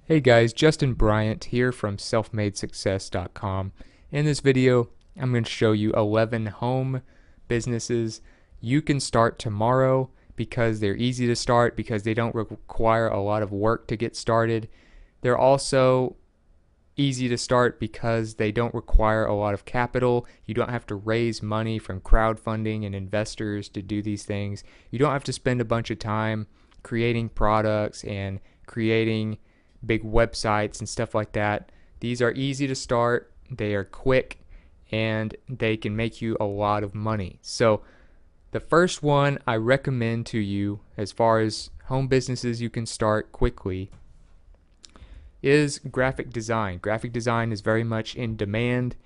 Hey guys, Justin Bryant here from selfmadesuccess.com. In this video, I'm going to show you 11 home businesses you can start tomorrow because they're easy to start, because they don't require a lot of work to get started. They're also easy to start because they don't require a lot of capital. You don't have to raise money from crowdfunding and investors to do these things. You don't have to spend a bunch of time creating products and creating big websites and stuff like that. These are easy to start, they are quick, and they can make you a lot of money. So the first one I recommend to you as far as home businesses you can start quickly is graphic design. Graphic design is very much in demand.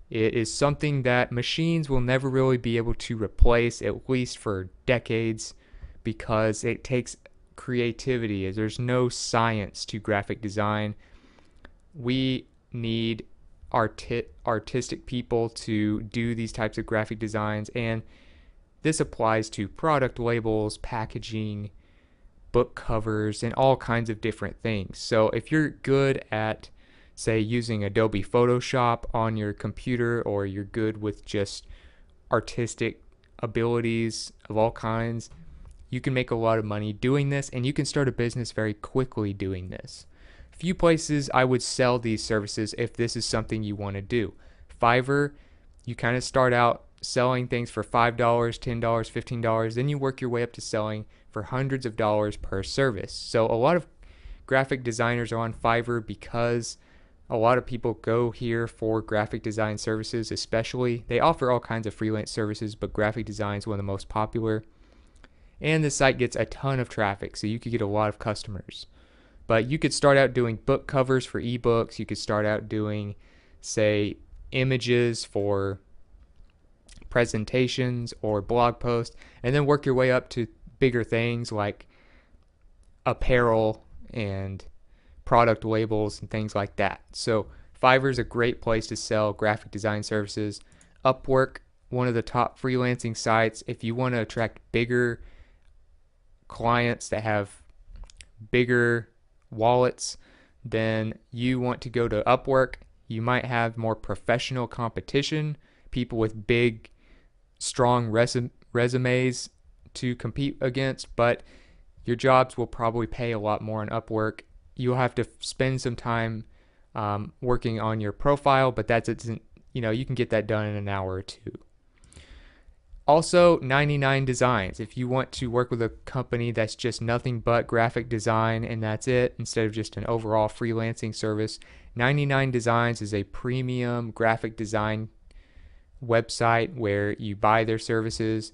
It is something that machines will never really be able to replace, at least for decades, because it takes creativity. There's no science to graphic design. We need artistic people to do these types of graphic designs, and this applies to product labels, packaging, book covers, and all kinds of different things. So if you're good at, say, using Adobe Photoshop on your computer, or you're good with just artistic abilities of all kinds, you can make a lot of money doing this, and you can start a business very quickly doing this. Few places I would sell these services if this is something you want to do. Fiverr, you kind of start out selling things for $5, $10, $15, then you work your way up to selling for hundreds of dollars per service. So a lot of graphic designers are on Fiverr because a lot of people go here for graphic design services, especially. They offer all kinds of freelance services, but graphic design is one of the most popular. And the site gets a ton of traffic, so you could get a lot of customers. But you could start out doing book covers for ebooks. You could start out doing, say, images for presentations or blog posts, and then work your way up to bigger things like apparel and product labels and things like that. So Fiverr is a great place to sell graphic design services. Upwork, one of the top freelancing sites. If you want to attract bigger clients that have bigger wallets, then you want to go to Upwork. You might have more professional competition, people with big, strong resumes to compete against, but your jobs will probably pay a lot more on Upwork. You'll have to spend some time working on your profile, but that's it. You can get that done in an hour or two. Also, 99 Designs. If you want to work with a company that's just nothing but graphic design and that's it, instead of just an overall freelancing service, 99 Designs is a premium graphic design website where you buy their services.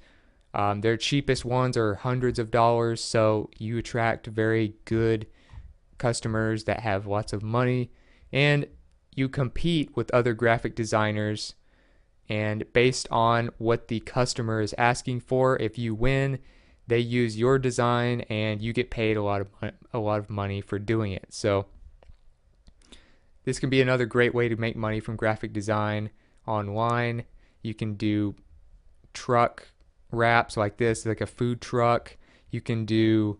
Their cheapest ones are hundreds of dollars, so you attract very good customers that have lots of money, and you compete with other graphic designers, and based on what the customer is asking for, if you win, they use your design and you get paid a lot of money for doing it. So this can be another great way to make money from graphic design online. You can do truck wraps like this, like a food truck. You can do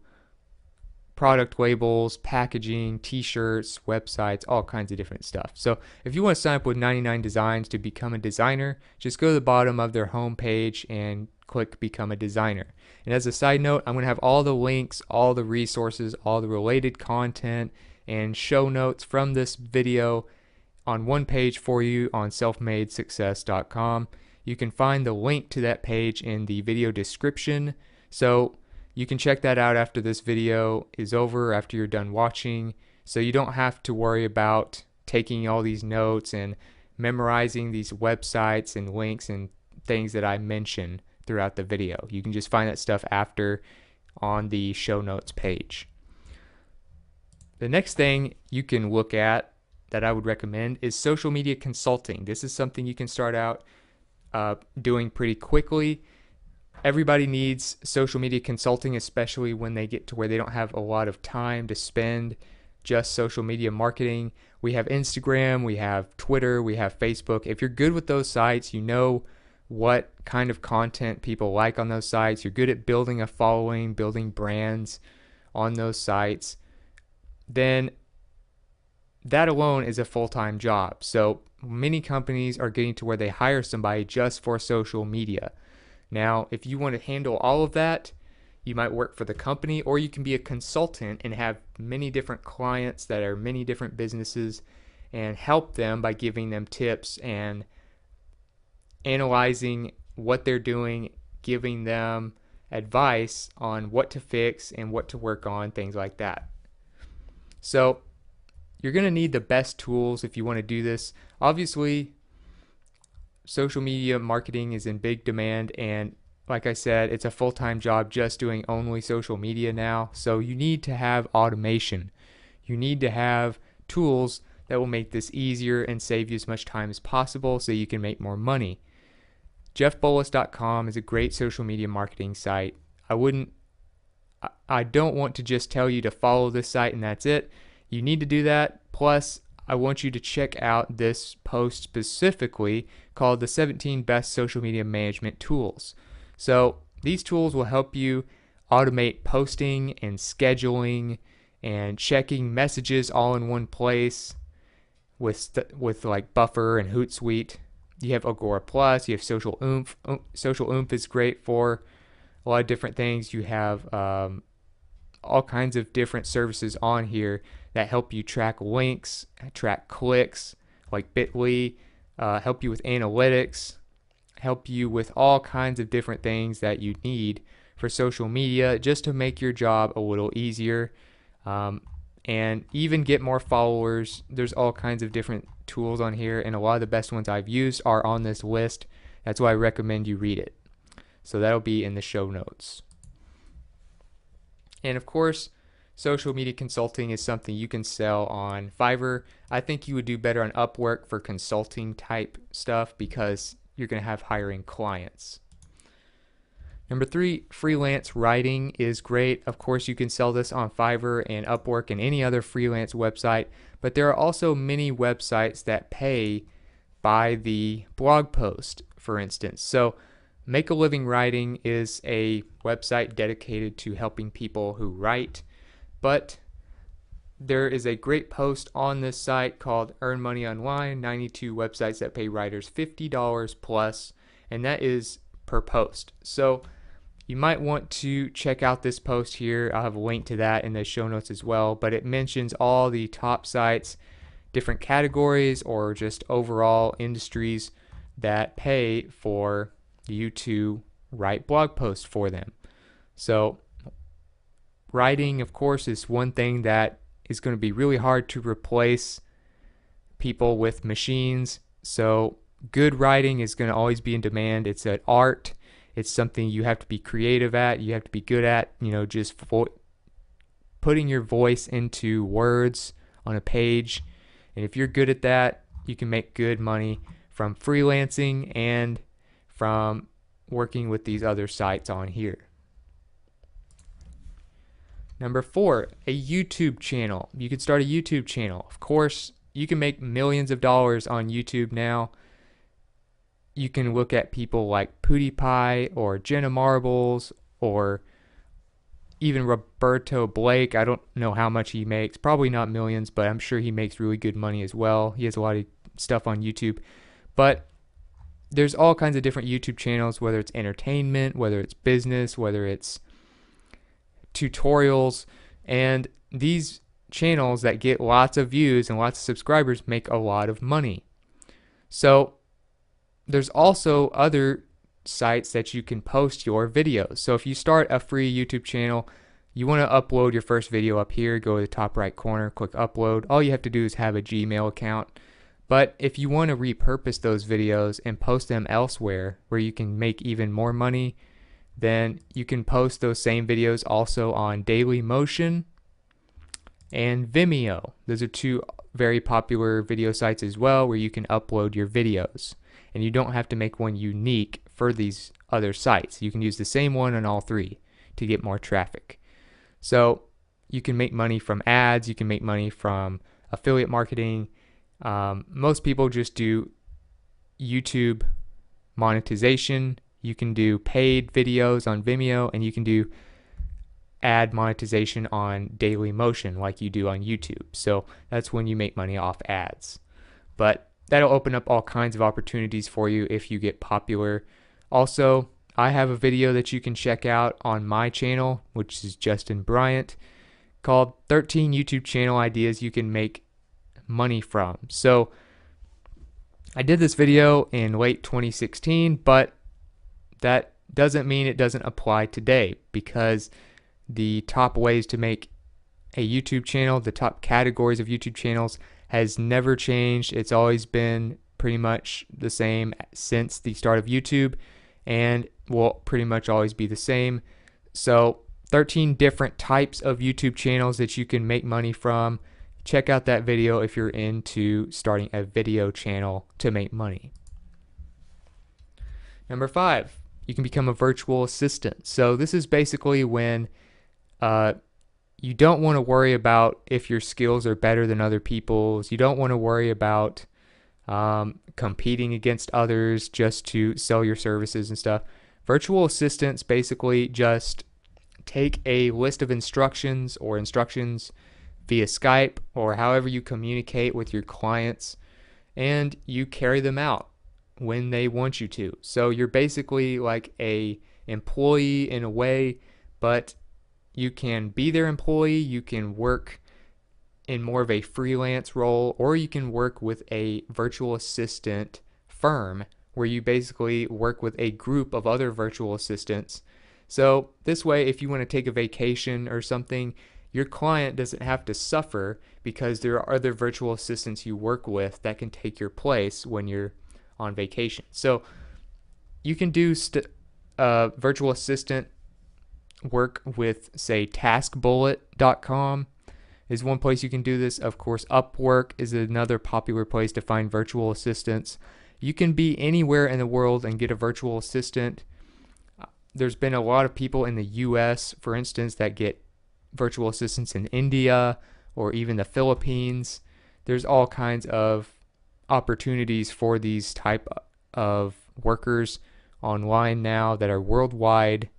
product labels, packaging, t-shirts, websites, all kinds of different stuff. So if you want to sign up with 99 Designs to become a designer, just go to the bottom of their homepage and click Become a Designer. And as a side note, I'm going to have all the links, all the resources, all the related content, and show notes from this video on one page for you on selfmadesuccess.com. You can find the link to that page in the video description. So you can check that out after this video is over, after you're done watching, so you don't have to worry about taking all these notes and memorizing these websites and links and things that I mention throughout the video. You can just find that stuff after on the show notes page. The next thing you can look at that I would recommend is social media consulting. This is something you can start out doing pretty quickly. Everybody needs social media consulting, especially when they get to where they don't have a lot of time to spend just social media marketing. We have Instagram, we have Twitter, we have Facebook. If you're good with those sites, you know what kind of content people like on those sites. You're good at building a following, building brands on those sites. Then that alone is a full-time job. So many companies are getting to where they hire somebody just for social media. Now, if you want to handle all of that, you might work for the company, or you can be a consultant and have many different clients that are many different businesses and help them by giving them tips and analyzing what they're doing, giving them advice on what to fix and what to work on, things like that. So you're going to need the best tools if you want to do this. Obviously, social media marketing is in big demand, and like I said, it's a full-time job just doing only social media now. So you need to have automation. You need to have tools that will make this easier and save you as much time as possible so you can make more money. JeffBolus.com is a great social media marketing site. I don't want to just tell you to follow this site and that's it. You need to do that. Plus, I want you to check out this post specifically called the 17 Best Social Media Management Tools. So these tools will help you automate posting and scheduling and checking messages all in one place with like Buffer and Hootsuite. You have Agora Plus, you have Social Oomph. Social Oomph is great for a lot of different things. You have all kinds of different services on here that help you track links, track clicks, like Bitly, help you with analytics, help you with all kinds of different things that you need for social media just to make your job a little easier and even get more followers. There's all kinds of different tools on here, and a lot of the best ones I've used are on this list. That's why I recommend you read it. So that'll be in the show notes. And of course, social media consulting is something you can sell on Fiverr. I think you would do better on Upwork for consulting type stuff because you're going to have hiring clients. Number 3, freelance writing is great. Of course, you can sell this on Fiverr and Upwork and any other freelance website, but there are also many websites that pay by the blog post, for instance. So Make a Living Writing is a website dedicated to helping people who write, but there is a great post on this site called Earn Money Online, 92 websites that pay writers $50 plus, and that is per post. So you might want to check out this post here. I'll have a link to that in the show notes as well, but it mentions all the top sites, different categories, or just overall industries that pay for you to write blog posts for them. So writing, of course, is one thing that is going to be really hard to replace people with machines. So good writing is going to always be in demand. It's an art. It's something you have to be creative at. You have to be good at, just putting your voice into words on a page. And if you're good at that, you can make good money from freelancing and from working with these other sites on here. Number 4, a YouTube channel. You could start a YouTube channel. Of course, you can make millions of dollars on YouTube now. You can look at people like PewDiePie or Jenna Marbles or even Roberto Blake. I don't know how much he makes. Probably not millions, but I'm sure he makes really good money as well. He has a lot of stuff on YouTube. But there's all kinds of different YouTube channels, whether it's entertainment, whether it's business, whether it's tutorials, and these channels that get lots of views and lots of subscribers make a lot of money. So there's also other sites that you can post your videos. So if you start a free YouTube channel, you want to upload your first video up here, go to the top right corner, click upload. All you have to do is have a Gmail account. But if you want to repurpose those videos and post them elsewhere where you can make even more money, then you can post those same videos also on Dailymotion and Vimeo. Those are two very popular video sites as well where you can upload your videos. And you don't have to make one unique for these other sites. You can use the same one on all three to get more traffic. So you can make money from ads, you can make money from affiliate marketing. Most people just do YouTube monetization. You can do paid videos on Vimeo, and you can do ad monetization on Daily Motion like you do on YouTube. So that's when you make money off ads. But that'll open up all kinds of opportunities for you if you get popular. Also, I have a video that you can check out on my channel, which is Justin Bryant, called 13 YouTube channel ideas you can make money from. So I did this video in late 2016, but that doesn't mean it doesn't apply today, because the top ways to make a YouTube channel, the top categories of YouTube channels, has never changed. It's always been pretty much the same since the start of YouTube, and will pretty much always be the same. So 13 different types of YouTube channels that you can make money from. Check out that video if you're into starting a video channel to make money. Number 5, you can become a virtual assistant. So this is basically when you don't want to worry about if your skills are better than other people's. You don't want to worry about competing against others just to sell your services and stuff. Virtual assistants basically just take a list of instructions via Skype or however you communicate with your clients, and you carry them out when they want you to. So you're basically like a employee in a way, but you can be their employee, you can work in more of a freelance role, or you can work with a virtual assistant firm where you basically work with a group of other virtual assistants. So this way, if you want to take a vacation or something, your client doesn't have to suffer because there are other virtual assistants you work with that can take your place when you're on vacation. So you can do virtual assistant work with, say, taskbullet.com is one place you can do this. Of course, Upwork is another popular place to find virtual assistants. You can be anywhere in the world and get a virtual assistant. There's been a lot of people in the US, for instance, that get virtual assistants in India or even the Philippines. There's all kinds of opportunities for these type of workers online now that are worldwide,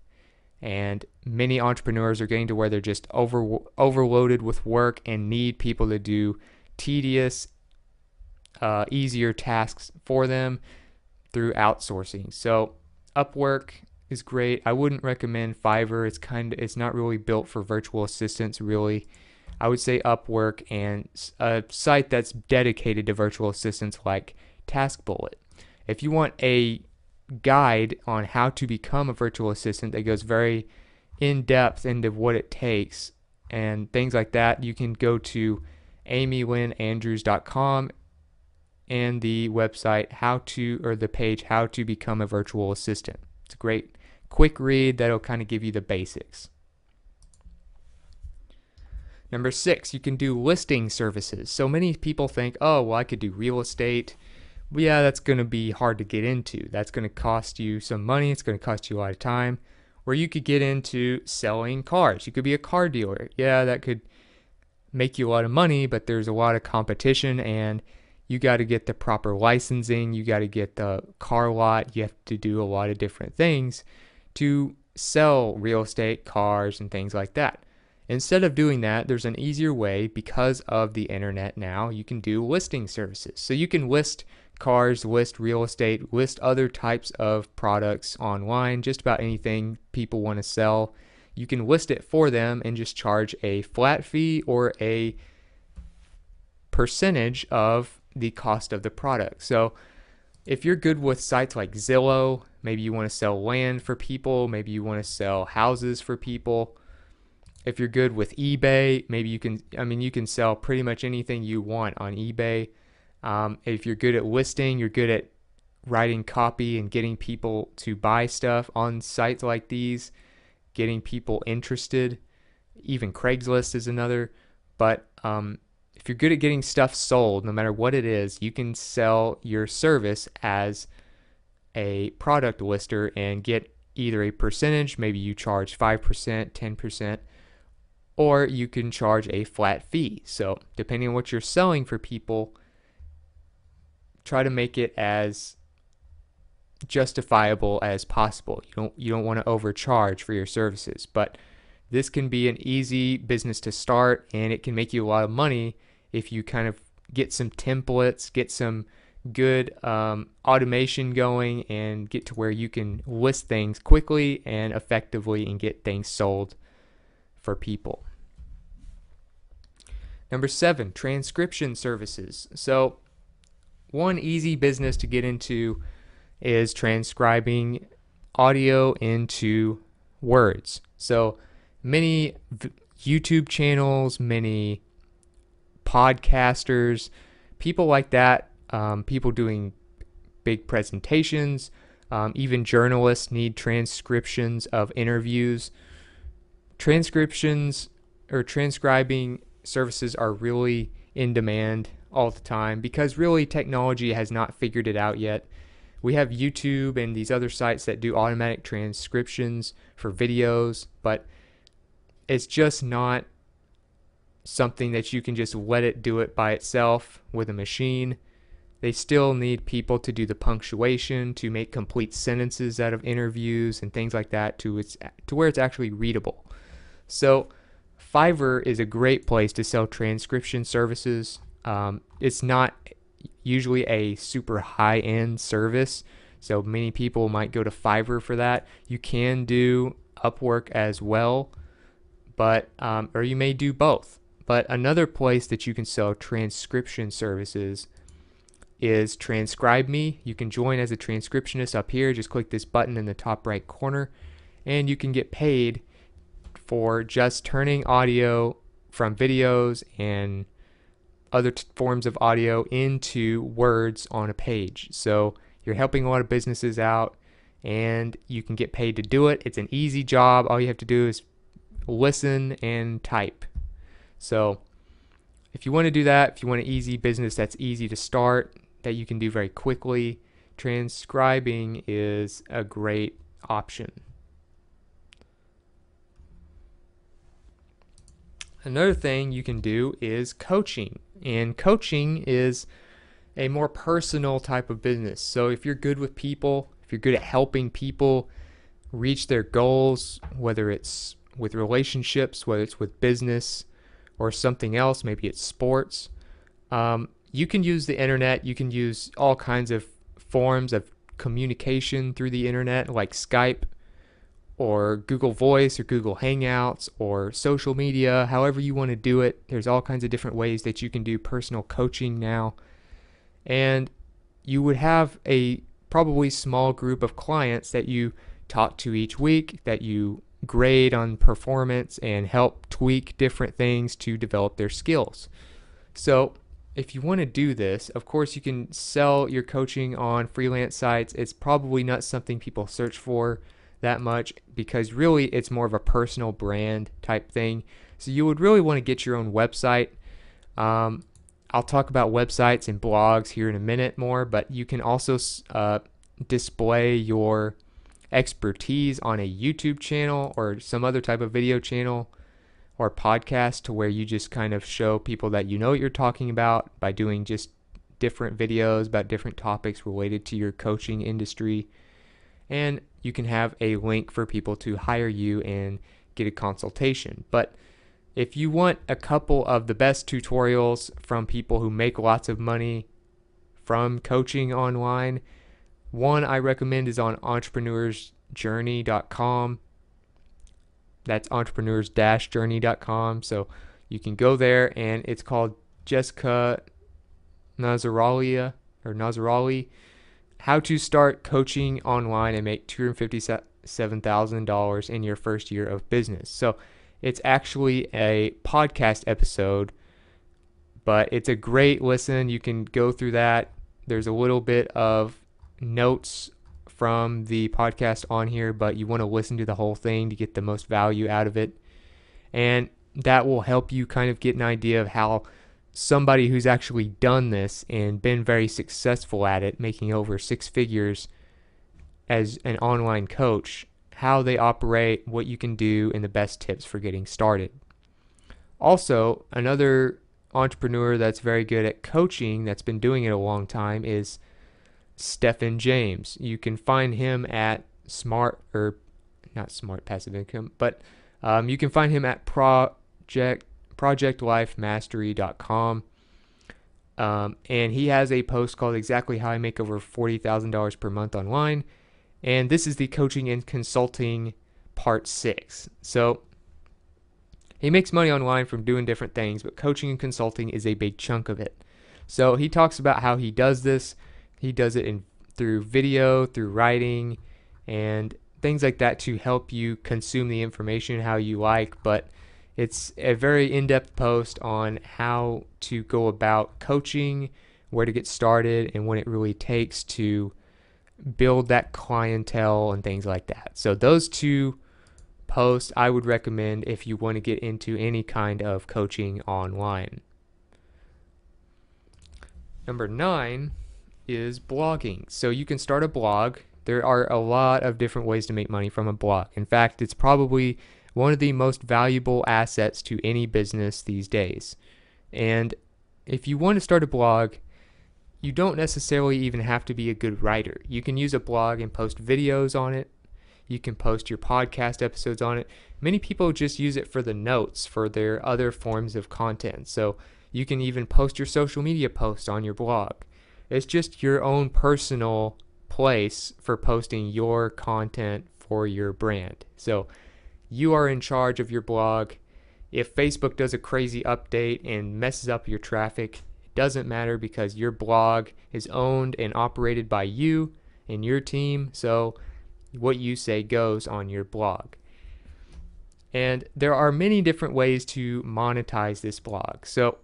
and many entrepreneurs are getting to where they're just overloaded with work and need people to do tedious, easier tasks for them through outsourcing. So Upwork is great. I wouldn't recommend Fiverr. It's not really built for virtual assistants, really. I would say Upwork and a site that's dedicated to virtual assistants like TaskBullet. If you want a guide on how to become a virtual assistant that goes very in depth into what it takes and things like that, you can go to amylynnandrews.com and the website the page how to become a virtual assistant. It's a great quick read that'll kind of give you the basics. Number 6, you can do listing services. So many people think, oh, well, I could do real estate. Well, yeah, that's going to be hard to get into. That's going to cost you some money. It's going to cost you a lot of time. Or you could get into selling cars. You could be a car dealer. Yeah, that could make you a lot of money, but there's a lot of competition, and you got to get the proper licensing. You got to get the car lot. You have to do a lot of different things to sell real estate, cars, and things like that. Instead of doing that, there's an easier way because of the internet now. You can do listing services. So you can list cars, list real estate, list other types of products online, just about anything people want to sell. You can list it for them and just charge a flat fee or a percentage of the cost of the product. So if you're good with sites like Zillow, maybe you want to sell land for people, maybe you want to sell houses for people. If you're good with eBay, maybe you can sell pretty much anything you want on eBay. If you're good at listing, you're good at writing copy and getting people to buy stuff on sites like these, getting people interested. Even Craigslist is another. But if you're good at getting stuff sold, no matter what it is, you can sell your service as a product lister and get either a percentage, maybe you charge 5%, 10%, or you can charge a flat fee. So depending on what you're selling for people, try to make it as justifiable as possible. You don't want to overcharge for your services, but this can be an easy business to start, and it can make you a lot of money if you kind of get some templates, get some good automation going, and get to where you can list things quickly and effectively and get things sold for people. Number 7, transcription services. So one easy business to get into is transcribing audio into words. So many YouTube channels, many podcasters, people like that, people doing big presentations, even journalists need transcriptions of interviews. Transcriptions or transcribing services are really in demand all the time because really technology has not figured it out yet. We have YouTube and these other sites that do automatic transcriptions for videos, but it's just not something that you can just let it do it by itself with a machine. They still need people to do the punctuation, to make complete sentences out of interviews and things like that to where it's actually readable. So Fiverr is a great place to sell transcription services. It's not usually a super high-end service, so many people might go to Fiverr for that. You can do Upwork as well, but or you may do both. But another place that you can sell transcription services is TranscribeMe. You can join as a transcriptionist up here. Just click this button in the top right corner, and you can get paid for just turning audio from videos and other forms of audio into words on a page. So you're helping a lot of businesses out, and you can get paid to do it. It's an easy job. All you have to do is listen and type. So if you want to do that, if you want an easy business that's easy to start, that you can do very quickly, transcribing is a great option. Another thing you can do is coaching, and coaching is a more personal type of business. So if you're good with people, if you're good at helping people reach their goals, whether it's with relationships, whether it's with business or something else, maybe it's sports, you can use the internet. You can use all kinds of forms of communication through the internet, like Skype or Google Voice or Google Hangouts or social media, however you want to do it. There's all kinds of different ways that you can do personal coaching now. And you would have a probably small group of clients that you talk to each week, that you grade on performance and help tweak different things to develop their skills. So if you want to do this, of course, you can sell your coaching on freelance sites. It's probably not something people search for that much because really it's more of a personal brand type thing. So you would really want to get your own website. I'll talk about websites and blogs here in a minute more, but you can also display your expertise on a YouTube channel or some other type of video channel or podcast to where you just kind of show people that you know what you're talking about by doing just different videos about different topics related to your coaching industry. And you can have a link for people to hire you and get a consultation. But if you want a couple of the best tutorials from people who make lots of money from coaching online, one I recommend is on entrepreneursjourney.com. That's entrepreneurs-journey.com. So you can go there, and it's called Jessica Nazarali, How to Start Coaching Online and Make $257,000 in Your First Year of Business. So it's actually a podcast episode, but it's a great listen. You can go through that. There's a little bit of notes from the podcast on here, but you want to listen to the whole thing to get the most value out of it. And that will help you kind of get an idea of how somebody who's actually done this and been very successful at it, making over 6 figures as an online coach, how they operate, what you can do, and the best tips for getting started. Also, another entrepreneur that's very good at coaching, that's been doing it a long time, is Stephen James. You can find him at not Smart Passive Income, but You can find him at projectlifemastery.com. And he has a post called Exactly How I Make Over $40,000 per month online. And this is the coaching and consulting part 6. So he makes money online from doing different things, but coaching and consulting is a big chunk of it. So he talks about how he does this. He does it through video, through writing, and things like that to help you consume the information how you like. But it's a very in-depth post on how to go about coaching, where to get started, and what it really takes to build that clientele and things like that. So those two posts I would recommend if you want to get into any kind of coaching online. Number 9 is blogging. So you can start a blog. There are a lot of different ways to make money from a blog. In fact, it's probably one of the most valuable assets to any business these days. And if you want to start a blog, you don't necessarily even have to be a good writer. You can use a blog and post videos on it. You can post your podcast episodes on it. Many people just use it for the notes for their other forms of content. So you can even post your social media posts on your blog. It's just your own personal place for posting your content for your brand. So you are in charge of your blog. If Facebook does a crazy update and messes up your traffic, it doesn't matter because your blog is owned and operated by you and your team. So what you say goes on your blog. And there are many different ways to monetize this blog. So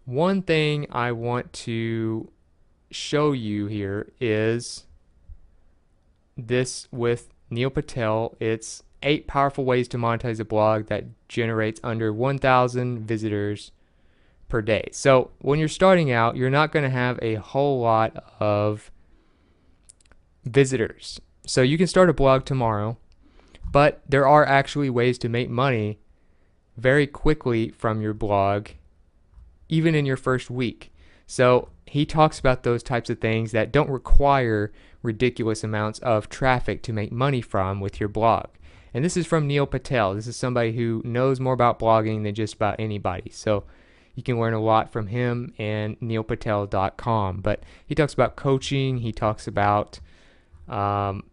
one thing I want to show you here is this with Neil Patel. It's 8 powerful ways to monetize a blog that generates under 1,000 visitors per day. So when you're starting out, you're not going to have a whole lot of visitors. So you can start a blog tomorrow, but there are actually ways to make money very quickly from your blog, even in your first week. So he talks about those types of things that don't require ridiculous amounts of traffic to make money from with your blog. And this is from Neil Patel. This is somebody who knows more about blogging than just about anybody. So you can learn a lot from him and neilpatel.com. But he talks about coaching. He talks about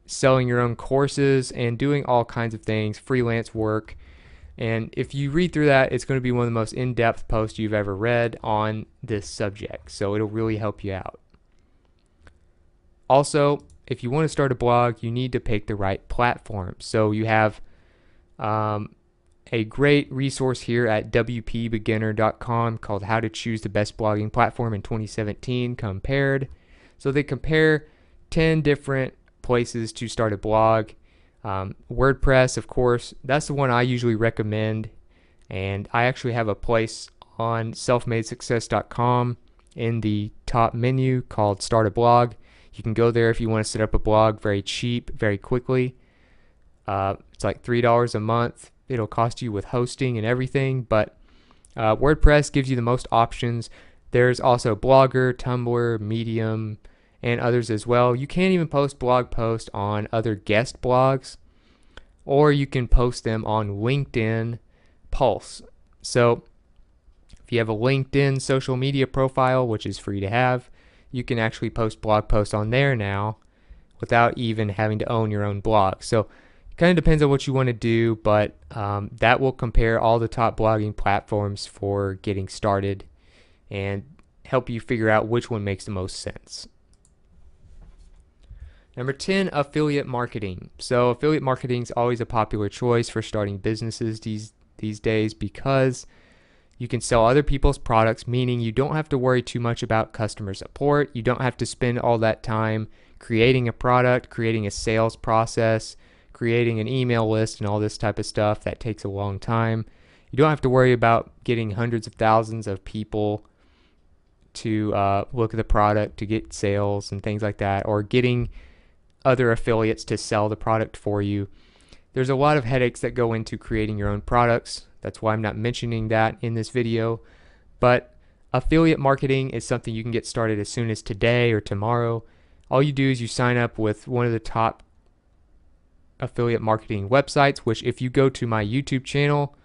selling your own courses and doing all kinds of things, freelance work. And if you read through that, it's going to be one of the most in-depth posts you've ever read on this subject. So it'll really help you out. Also, if you want to start a blog, you need to pick the right platform. So you have a great resource here at wpbeginner.com called How to Choose the Best Blogging Platform in 2017 Compared. So they compare 10 different places to start a blog. WordPress, of course, that's the one I usually recommend. And I actually have a place on selfmadesuccess.com in the top menu called Start a Blog. You can go there if you want to set up a blog very cheap, very quickly. It's like $3 a month. It'll cost you with hosting and everything, but WordPress gives you the most options. There's also Blogger, Tumblr, Medium, and others as well. You can even post blog posts on other guest blogs, or you can post them on LinkedIn Pulse. So if you have a LinkedIn social media profile, which is free to have, you can actually post blog posts on there now without even having to own your own blog. So it kind of depends on what you want to do, but that will compare all the top blogging platforms for getting started and help you figure out which one makes the most sense. Number 10, affiliate marketing. So affiliate marketing is always a popular choice for starting businesses these days because you can sell other people's products, meaning you don't have to worry too much about customer support. You don't have to spend all that time creating a product, creating a sales process, creating an email list, and all this type of stuff. That takes a long time. You don't have to worry about getting hundreds of thousands of people to look at the product to get sales and things like that, or getting other affiliates to sell the product for you. There's a lot of headaches that go into creating your own products. That's why I'm not mentioning that in this video. But affiliate marketing is something you can get started as soon as today or tomorrow. All you do is you sign up with one of the top affiliate marketing websites, which if you go to my YouTube channel,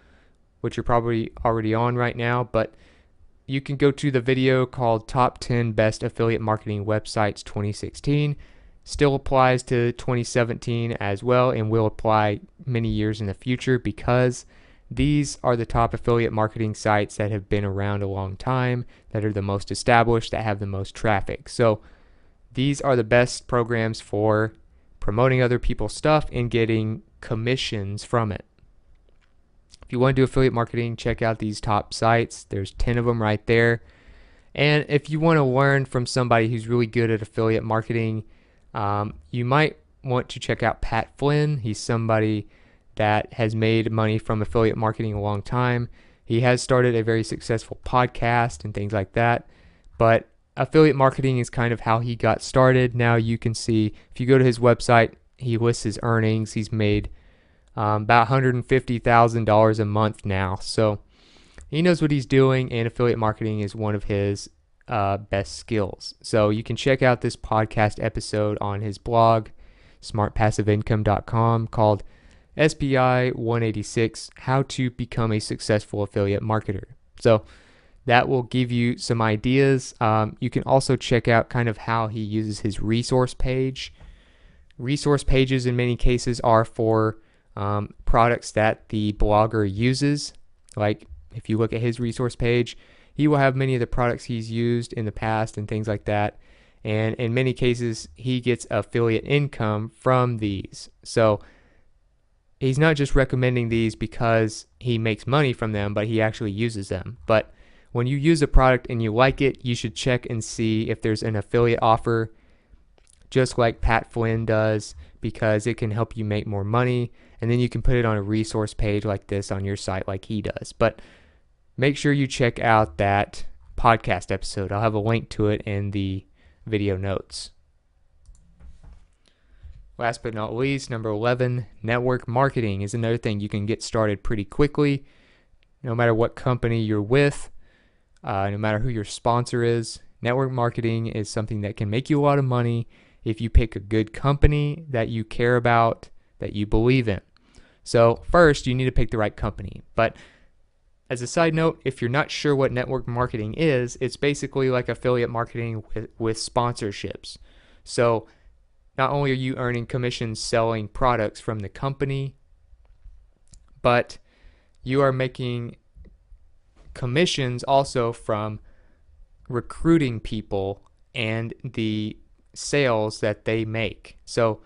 which you're probably already on right now, but you can go to the video called Top 10 Best Affiliate Marketing Websites 2016. Still applies to 2017 as well, and will apply many years in the future, because these are the top affiliate marketing sites that have been around a long time, that are the most established, that have the most traffic. So these are the best programs for promoting other people's stuff and getting commissions from it. If you want to do affiliate marketing, check out these top sites. There's 10 of them right there. And if you want to learn from somebody who's really good at affiliate marketing, you might want to check out Pat Flynn. He's somebody that has made money from affiliate marketing a long time. He has started a very successful podcast and things like that, but affiliate marketing is kind of how he got started. Now you can see, if you go to his website, he lists his earnings. He's made about $150,000 a month now. So he knows what he's doing, and affiliate marketing is one of his best skills. So you can check out this podcast episode on his blog, smartpassiveincome.com, called SPI 186, How to Become a Successful Affiliate Marketer. So that will give you some ideas. You can also check out kind of how he uses his resource page. Resource pages in many cases are for products that the blogger uses. Like if you look at his resource page, he will have many of the products he's used in the past and things like that. And in many cases, he gets affiliate income from these. So he's not just recommending these because he makes money from them, but he actually uses them. But when you use a product and you like it, you should check and see if there's an affiliate offer, just like Pat Flynn does, because it can help you make more money. And then you can put it on a resource page like this on your site like he does. But make sure you check out that podcast episode. I'll have a link to it in the video notes. Last but not least, number 11, network marketing is another thing you can get started pretty quickly. No matter what company you're with, no matter who your sponsor is, network marketing is something that can make you a lot of money if you pick a good company that you care about, that you believe in. So first, you need to pick the right company. But as a side note, if you're not sure what network marketing is, it's basically like affiliate marketing with sponsorships. So not only are you earning commissions selling products from the company, but you are making commissions also from recruiting people and the sales that they make. So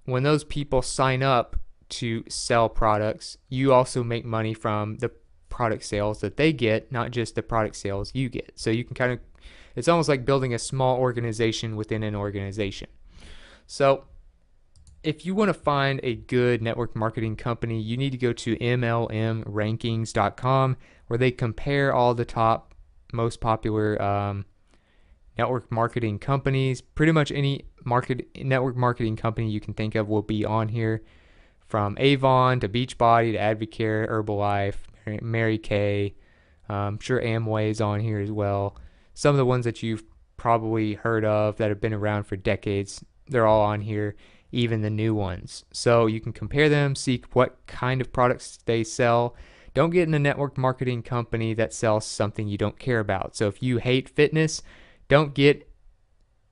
when those people sign up to sell products, you also make money from the product sales that they get, not just the product sales you get. So you can kind of, it's almost like building a small organization within an organization. So if you want to find a good network marketing company, you need to go to MLMrankings.com, where they compare all the top, most popular network marketing companies. Pretty much any network marketing company you can think of will be on here, from Avon to Beachbody to Advocare, Herbalife, Mary Kay. I'm sure Amway is on here as well. Some of the ones that you've probably heard of that have been around for decades, they're all on here, even the new ones. So you can compare them, see what kind of products they sell. Don't get in a network marketing company that sells something you don't care about. So if you hate fitness, don't get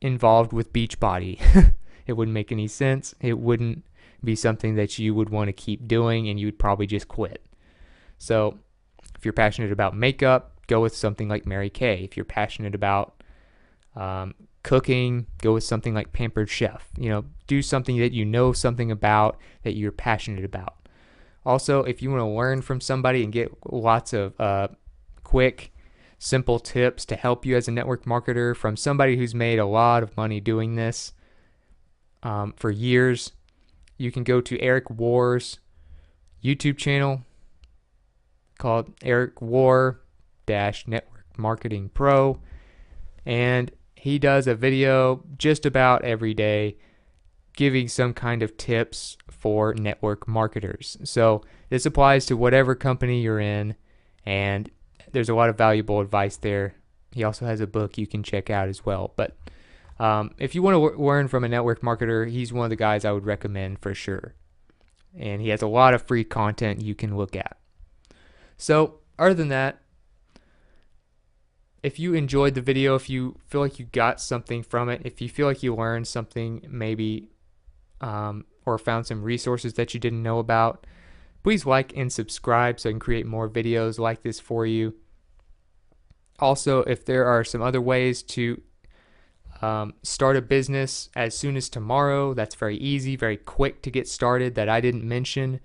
involved with Beachbody. It wouldn't make any sense. It wouldn't be something that you would want to keep doing, and you would probably just quit. So if you're passionate about makeup, go with something like Mary Kay. If you're passionate about cooking, go with something like Pampered Chef. Do something that you know something about, that you're passionate about. Also, if you want to learn from somebody and get lots of quick, simple tips to help you as a network marketer from somebody who's made a lot of money doing this for years, you can go to Eric War's YouTube channel called Eric War Network Marketing Pro, and he does a video just about every day giving some kind of tips for network marketers. So this applies to whatever company you're in, and there's a lot of valuable advice there. He also has a book you can check out as well. But If you want to learn from a network marketer, he's one of the guys I would recommend for sure. And he has a lot of free content you can look at. So other than that, if you enjoyed the video, if you feel like you got something from it, if you feel like you learned something maybe or found some resources that you didn't know about, please like and subscribe so I can create more videos like this for you. Also, if there are some other ways to start a business as soon as tomorrow, that's very easy, very quick to get started, that I didn't mention,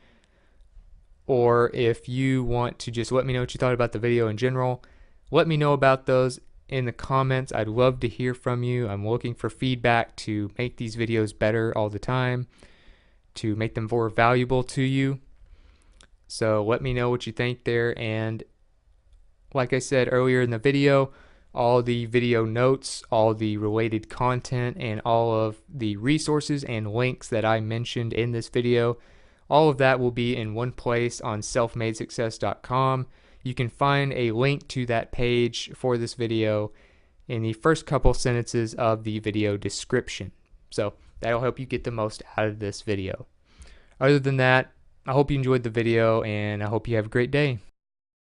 or if you want to just let me know what you thought about the video in general, let me know about those in the comments. I'd love to hear from you. I'm looking for feedback to make these videos better all the time, to make them more valuable to you. So let me know what you think there. And like I said earlier in the video, all the video notes, all the related content, and all of the resources and links that I mentioned in this video, all of that will be in one place on selfmadesuccess.com. You can find a link to that page for this video in the first couple sentences of the video description. So that'll help you get the most out of this video. Other than that, I hope you enjoyed the video, and I hope you have a great day.